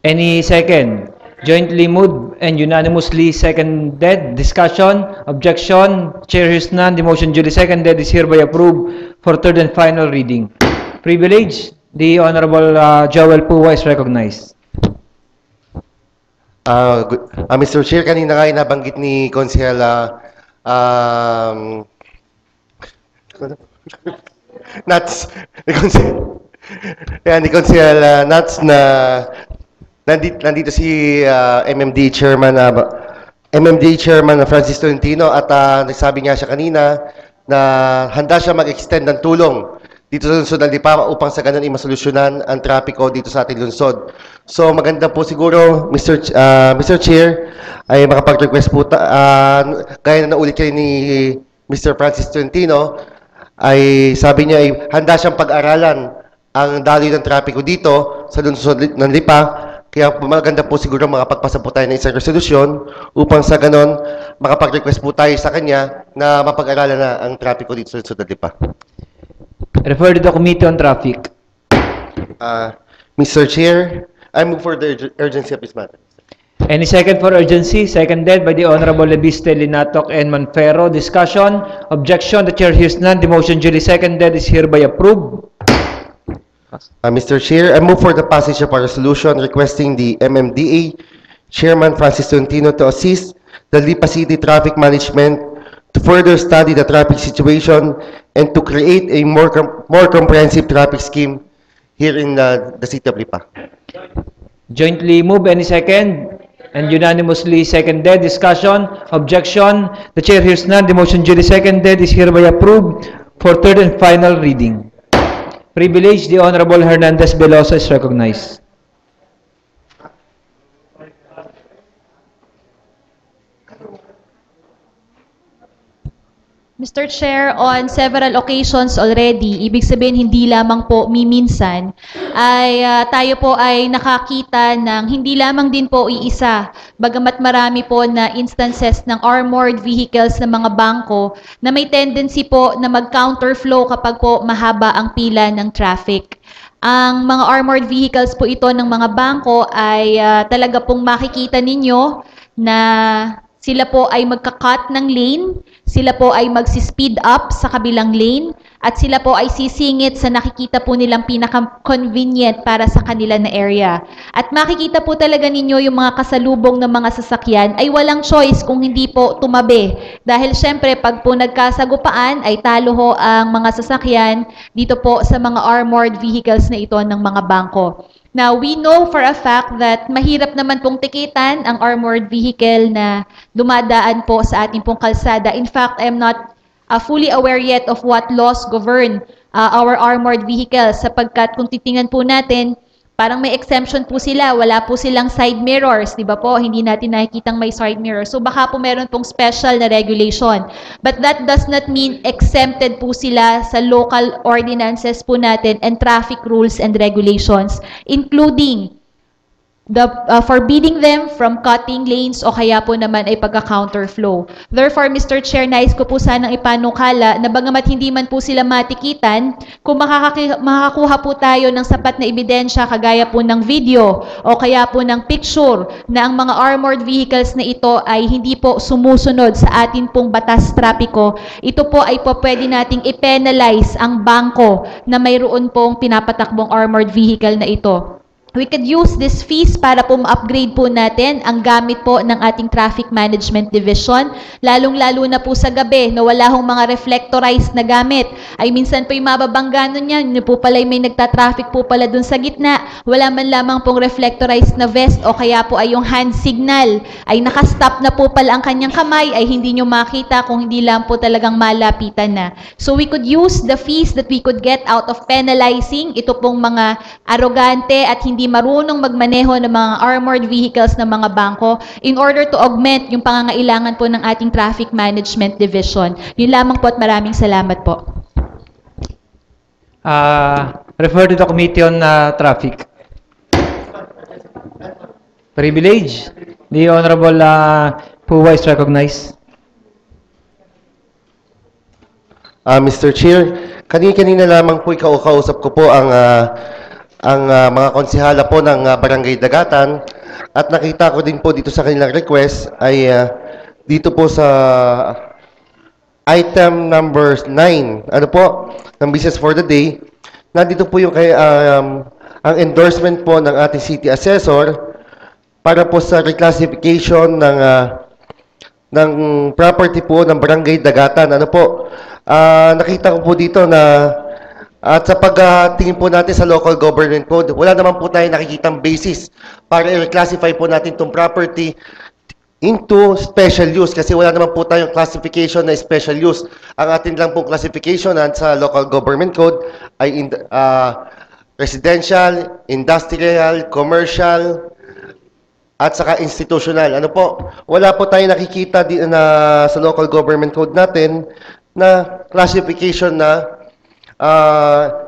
Any second? Jointly moved and unanimously seconded. Discussion, objection. Chair hears none. The motion duly seconded is hereby approved for third and final reading. Privilege, the Honorable Joel Puwa is recognized. Mr. Chair, kanina nga nabanggit ni Consela Nats, ni Consel Nats na nandito si MMD Chairman Francis Tolentino at nagsabi nga siya kanina na handa siya mag-extend ng tulong dito sa lungsod ng Lipa upang sa ganun i-masolusyonan ang trapiko dito sa ating lungsod. So maganda po siguro, Mr. Chair, ay makapag-request po, gaya na naulit kayo ni Mr. Francis Tolentino, ay sabi niya ay handa siyang pag-aralan ang daloy ng trapiko dito sa lungsod ng Lipa. Kaya maganda po siguro makapagpasa po tayo ng isang resolusyon upang sa ganon makapag-request po tayo sa kanya na mapag-aralan na ang trapiko dito sa lungsod ng Lipa. Refer to the Committee on Traffic. Mr. Chair, I move for the urgency of this matter. Any second for urgency? Seconded by the Honorable Lebiste, Linatok, and Manfero. Discussion, objection. The chair hears none. The motion duly seconded is hereby approved. Mr. Chair, I move for the passage of a resolution requesting the MMDA Chairman Francis Tolentino to assist the Lipa City Traffic Management to further study the traffic situation and to create a more comprehensive traffic scheme here in the city of Lipa. Jointly move. Any second? And unanimously seconded. Discussion, objection. The chair hears none. The motion duly seconded is hereby approved for third and final reading. Privilege, the Honorable Hernandez Veloso is recognized. Mr. Chair, on several occasions already, ibig sabihin hindi lamang po miminsan, ay tayo po ay nakakita ng hindi lamang din po iisa, bagamat marami po na instances ng armored vehicles ng mga bangko na may tendency po na mag-counterflow kapag po mahaba ang pila ng traffic. Ang mga armored vehicles po ito ng mga bangko ay talaga pong makikita ninyo na sila po ay magka-cut ng lane, sila po ay magsi-speed up sa kabilang lane, at sila po ay sisingit sa nakikita po nilang pinaka-convenient para sa kanila na area. At makikita po talaga ninyo yung mga kasalubong ng mga sasakyan ay walang choice kung hindi po tumabi. Dahil syempre, pag po nagkasagupaan ay talo ho ang mga sasakyan dito po sa mga armored vehicles na ito ng mga bangko. Now, we know for a fact that mahirap naman pong tikitan ang armored vehicle na dumadaan po sa ating pong kalsada. In fact, I am not fully aware yet of what laws govern our armored vehicles sapagkat kung titingnan po natin, parang may exemption po sila, wala po silang side mirrors, di ba po? Hindi natin nakikitang may side mirrors. So baka po meron pong special na regulation. But that does not mean exempted po sila sa local ordinances po natin and traffic rules and regulations, including the forbidding them from cutting lanes o kaya po naman ay pagka-counterflow. Therefore, Mr. Chair, nais ko po sanang ipanukala na bagamat hindi man po sila matikitan, kung makakakuha po tayo ng sapat na ebidensya kagaya po ng video o kaya po ng picture na ang mga armored vehicles na ito ay hindi po sumusunod sa atin pong batas trapiko, ito po ay po pwede nating i-penalize ang bangko na mayroon pong pinapatakbong armored vehicle na ito. We could use these fees para po ma-upgrade po natin ang gamit po ng ating Traffic Management Division, lalong-lalo na po sa gabi na wala hong mga reflectorized na gamit. Ay minsan po yung mababangga nun yan, yun po pala may nagta-traffic po pala dun sa gitna, wala man lamang pong reflectorized na vest o kaya po ay yung hand signal, ay nakastop na po pala ang kanyang kamay, ay hindi nyo makita kung hindi lang po talagang malapitan na. So we could use the fees that we could get out of penalizing ito pong mga arrogante at hindi marunong magmaneho ng mga armored vehicles ng mga bangko in order to augment yung pangangailangan po ng ating Traffic Management Division. Yun lamang po at maraming salamat po. Refer to the Committee on Traffic. Privilege. The Honorable Puwa is recognized. Mr. Chair, kanina lamang po kausap ko po ang mga konsehala po ng Barangay Dagatan at nakita ko din po dito sa kanilang request ay dito po sa item number 9, ano po, ng business for the day, nandito po yung ang endorsement po ng ating city assessor para po sa reclassification ng property po ng Barangay Dagatan. Ano po, nakita ko po dito na at sa pagtingin po natin sa local government code, wala naman po tayo nakikitang basis para i-reclassify po natin itong property into special use kasi wala naman po tayong classification na special use. Ang atin lang pong classification sa local government code ay residential, industrial, commercial, at saka institutional. Ano po? Wala po tayong nakikita na sa local government code natin na classification na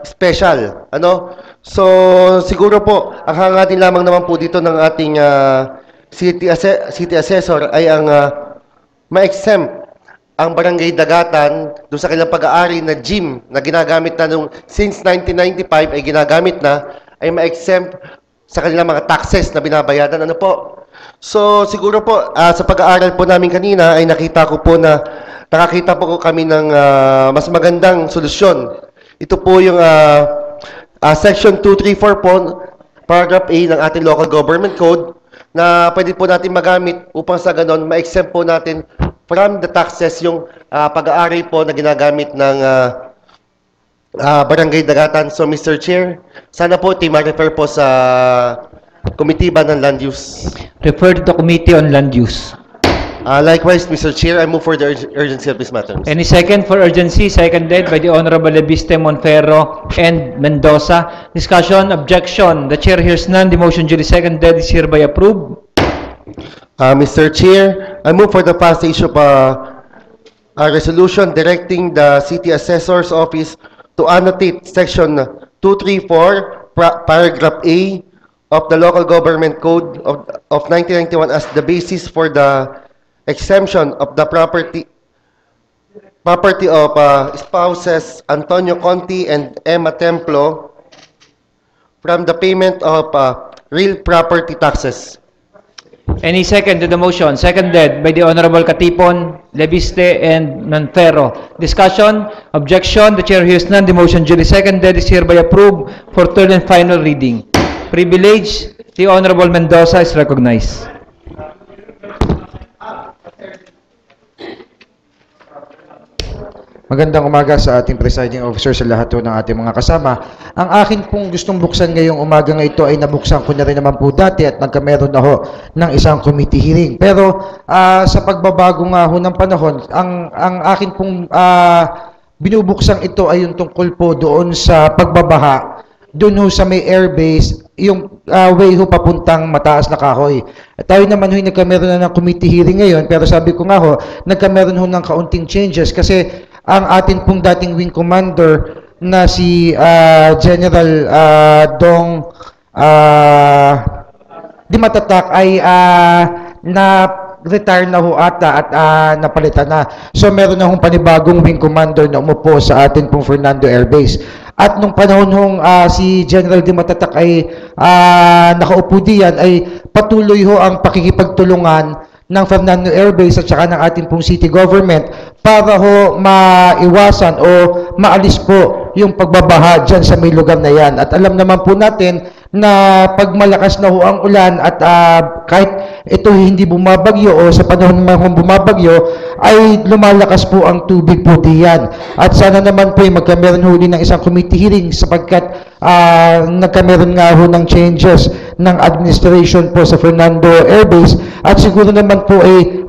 special, ano? So, siguro po, ang hangatin lamang naman po dito ng ating city assessor ay ang ma-exempt ang Barangay Dagatan doon sa kanilang pag-aari na gym na ginagamit na nung since 1995 ay ginagamit na, ay ma-exempt sa kanilang mga taxes na binabayaran. Ano po? So, siguro po, sa pag-aaral po namin kanina ay nakakita po kami ng mas magandang solusyon. Ito po yung Section 234 po, Paragraph A ng ating Local Government Code na pwede po natin magamit upang sa ganon ma-exempt po natin from the taxes yung pag-aari po na ginagamit ng Barangay Dagatan. So, Mr. Chair, sana po ma-refer po sa Komitiba ng Land Use. Refer to the Committee on Land Use. Likewise, Mr. Chair, I move for the urgency of this matter. Any second for urgency? Seconded by the Honorable Lebiste, Monferro, and Mendoza. Discussion, objection. The chair hears none. The motion duly seconded is hereby approved. Mr. Chair, I move for the passage of a resolution directing the City Assessor's Office to annotate Section 234, Paragraph A of the Local Government Code of 1991 as the basis for the exemption of the property of spouses Antonio Conti and Emma Templo from the payment of real property taxes. Any second to the motion? Seconded by the Honorable Katipon, Lebiste, and Monferro. Discussion, objection. The chair hears none. The motion duly seconded is hereby approved for third and final reading. Privilege, the Honorable Mendoza is recognized. Magandang umaga sa ating presiding officer, sa lahat po ng ating mga kasama. Ang akin pong gustong buksan ngayong umaga nga ito ay nabuksan ko na rin naman po dati at nagkameron na ho ng isang committee hearing. Pero sa pagbabago nga ho ng panahon, ang akin pong binubuksan ito ay yung tungkol po doon sa pagbabaha doon ho sa may airbase, yung way ho papuntang Mataas na Kahoy. Tayo naman ho nagkameron na ng committee hearing ngayon, pero sabi ko nga ho, nagkameron ho ng kaunting changes kasi ang atin pong dating wing commander na si General Dong Di Matatak ay na-retire na ho ata at napalitan na. So meron na hong panibagong wing commander na umupo sa atin pong Fernando Air Base. At nung panahon hong si General Di Matatak ay nakaupo diyan, ay patuloy ho ang pakikipagtulungan ng Fernando Air Base at saka ng ating pong city government para ho maiwasan o maalis po yung pagbabaha dyan sa may lugar na yan. At alam naman po natin na pag malakas na ho ang ulan at kahit ito hindi bumabagyo o sa panahon naman bumabagyo, ay lumalakas po ang tubig po diyan. At sana naman po ay magkameron ho din ng isang committee hearing sapagkat nagkameron nga ho ng changes ng administration po sa Fernando Air Base at siguro naman po ay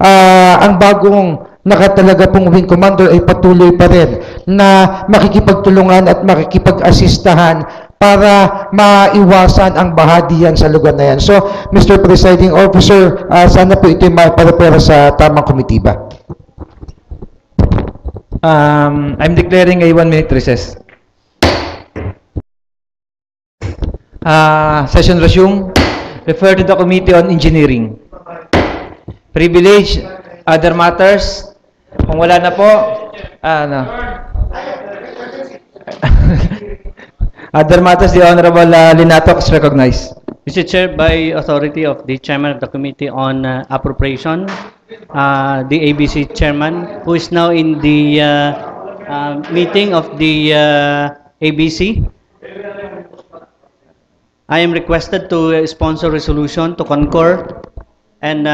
ang bagong nakatalaga pong wing commander ay patuloy pa rin na makikipagtulungan at makikipag-asistahan para maiwasan ang baha diyan sa lugar na yan. So, Mr. Presiding Officer, sana po ito'y maiparepera sa tamang komitiba. I'm declaring a 1-minute recess. Session resume. Refer to the Committee on Engineering. Privilege, other matters. Kung wala na po, other matters, the Honorable Linatok is recognized. Mr. Chair, by authority of the Chairman of the Committee on Appropriation, the ABC Chairman, who is now in the meeting of the ABC, I am requested to sponsor resolution to concur and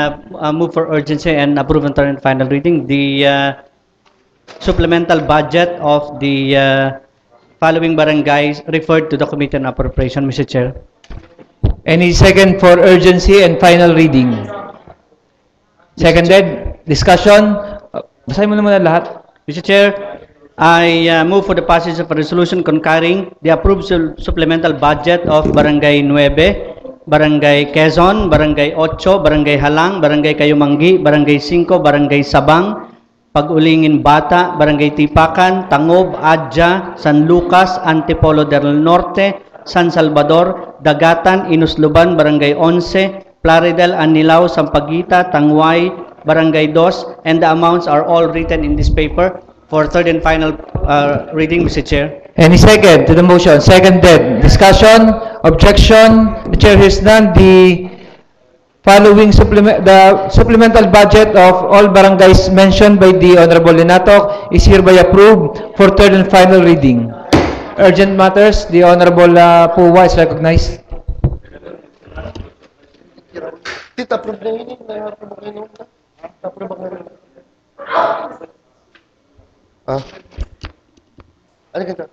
move for urgency and approve on third and final reading the supplemental budget of the following barangays referred to the Committee on Appropriation, Mr. Chair. Any second for urgency and final reading? Seconded. Discussion. Basahin mo naman lahat. Mr. Chair, I move for the passage of a resolution concurring the approved supplemental budget of Barangay 9, Barangay Quezon, Barangay 8, Barangay Halang, Barangay Kayumanggi, Barangay 5, Barangay Sabang, Pag-Ulingin Bata, Barangay Tipakan, Tangob, Adja, San Lucas, Antipolo del Norte, San Salvador, Dagatan, Inusluban, Barangay 11, Plaridel, Anilao, Sampaguita, Tangway, Barangay 2, and the amounts are all written in this paper for third and final reading, Mr. Chair. Any second to the motion? Seconded. Discussion? Objection? The chair hears none. The following supplemental budget of all barangays mentioned by the Honorable Linatok is hereby approved for third and final reading. Urgent matters, the Honorable Puwa is recognized. Ano ganito?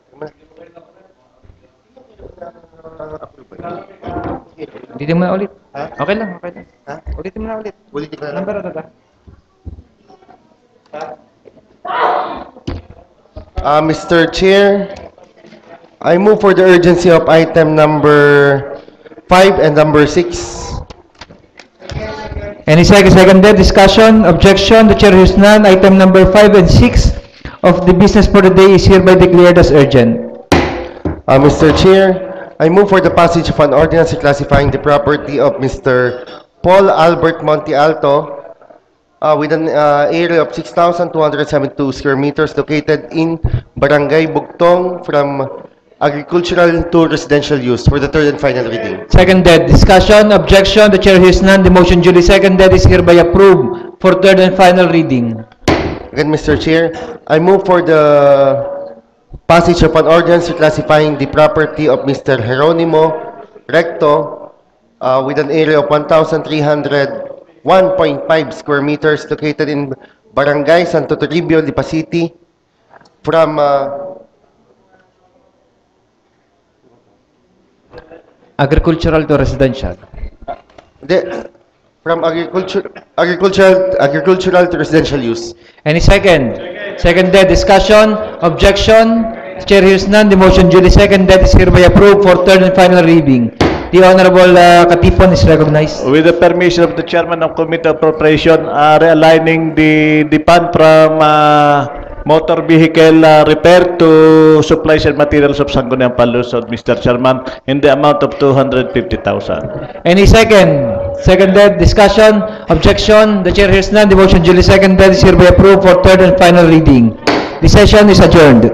Ulitin mo na ulit. Okay lang, okay lang. Ulitin mo na ulit. Ulitin ko na lang. Number ano ba? Mr. Chair, I move for the urgency of item number 5 and number 6. Any seconded discussion, objection, the chair hears none. Item number 5 and 6 of the business for the day is hereby declared as urgent. Mr. Chair, I move for the passage of an ordinance classifying the property of Mr. Paul Albert Montialto with an area of 6,272 square meters located in Barangay Bugtong from agricultural to residential use for the third and final reading. Seconded discussion, objection, the chair hears none. The motion duly seconded is hereby approved for third and final reading. Again, Mr. Chair, I move for the passage of an ordinance classifying the property of Mr. Jeronimo Recto with an area of 1,301.5 square meters located in Barangay Santo Toribio, Lipa City from Agricultural to residential. From agricultural to residential use. Any second? Seconded discussion, objection, the chair hears none. The motion duly seconded is hereby approved for third and final reading. The Honorable Katipon is recognized. With the permission of the Chairman of Committee on Appropriation, realigning the fund from motor vehicle repair to supplies and materials of Sangguniang Panlunsod, Mr. Chairman, in the amount of 250,000. Any second? Seconded discussion, objection, the chair hears none. The motion duly seconded is hereby approved for third and final reading. The session is adjourned.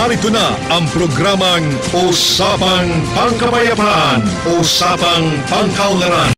narito na ang programang Usapang Pangkapayapaan, Usapang Pangkaunlaran.